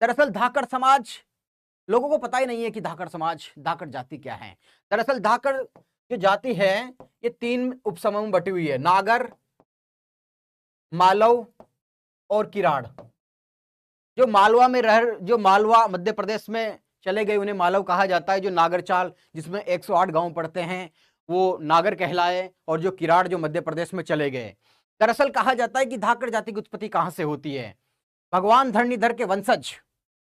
दरअसल धाकड़ समाज, लोगों को पता ही नहीं है कि धाकड़ समाज, धाकड़ जाति क्या है। दरअसल धाकड़ जो जाति है ये 3 उपसमूह में बटी हुई है, नागर, मालव और किराड़। जो मालवा मध्य प्रदेश में चले गए उन्हें मालव कहा जाता है। जो नागरचाल जिसमें 108 गांव पड़ते हैं वो नागर कहलाए, और जो किराड़ जो मध्य प्रदेश में चले गए। दरअसल कहा जाता है कि धाकड़ जाति की उत्पत्ति कहां से होती है। भगवान धरणीधर के वंशज,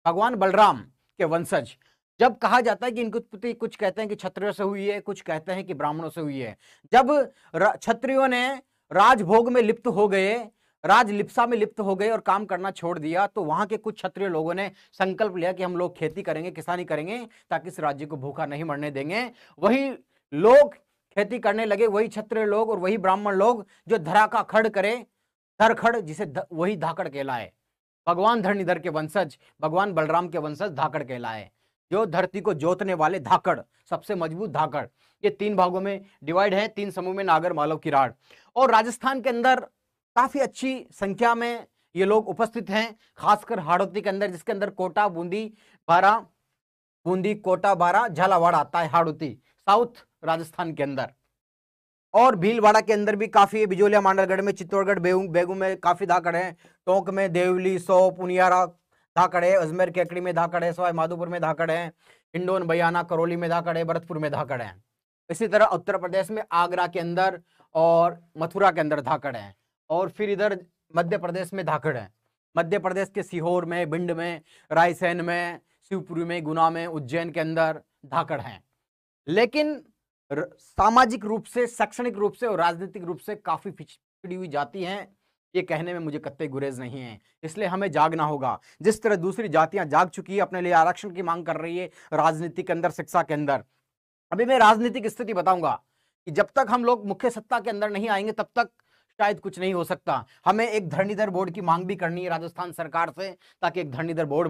भगवान बलराम के वंशज। जब कहा जाता है कि इनकी उत्पत्ति, कुछ कहते हैं कि क्षत्रियों से हुई है, कुछ कहते हैं कि ब्राह्मणों से हुई है। जब क्षत्रियों ने राजभोग में लिप्त हो गए, राजलिप्सा में लिप्त हो गए और काम करना छोड़ दिया, तो वहां के कुछ क्षत्रिय लोगों ने संकल्प लिया कि हम लोग खेती करेंगे, किसानी करेंगे, ताकि इस राज्य को भूखा नहीं मरने देंगे। वही लोग खेती करने लगे, वही क्षत्रिय लोग और वही ब्राह्मण लोग जो धरा का खड़ करे, धरखड़, जिसे वही धाकड़ कहलाए। भगवान धरणीधर के वंशज, भगवान बलराम के वंशज धाकड़ कहलाए। जो धरती को जोतने वाले धाकड़, सबसे मजबूत धाकड़। ये 3 भागों में डिवाइड है, 3 समूह में, नागर, मालव, किराड़। और राजस्थान के अंदर काफी अच्छी संख्या में ये लोग उपस्थित हैं, खासकर हाड़ौती के अंदर, जिसके अंदर कोटा, बूंदी, कोटा, बारा, झालावाड़ आता है। हाड़ौती साउथ राजस्थान के अंदर। और भीलवाड़ा के अंदर भी काफी, बिजोलिया, मांडलगढ़ में, चित्तौड़गढ़, बेगू में काफी धाकड़ है। टोंक में देवली, सौ, पुनियारा धाकड़ है। अजमेर केकड़ी में धाकड़ है। सवाई माधोपुर में धाकड़ है। हिंडोन, बयाना, करौली में धाकड़ है। भरतपुर में धाकड़ है। इसी तरह उत्तर प्रदेश में आगरा के अंदर और मथुरा के अंदर धाकड़ है। और फिर इधर मध्य प्रदेश में धाकड़ है। मध्य प्रदेश के सीहोर में, भिंड में, रायसेन में, शिवपुरी में, गुना में, उज्जैन के अंदर धाकड़ है। लेकिन सामाजिक रूप से, शैक्षणिक रूप से और राजनीतिक रूप से काफी पिछड़ी हुई जाति हैं, ये कहने में मुझे कतई गुरेज नहीं है। इसलिए हमें जागना होगा। जिस तरह दूसरी जातियां जाग चुकी है, अपने लिए आरक्षण की मांग कर रही है राजनीति के अंदर, शिक्षा के अंदर। अभी मैं राजनीतिक स्थिति बताऊंगा कि जब तक हम लोग मुख्य सत्ता के अंदर नहीं आएंगे तब तक शायद कुछ नहीं हो सकता। हमें एक धरणीधर बोर्ड की मांग भी करनी है राजस्थान सरकार से, ताकि एक धरणीधर बोर्ड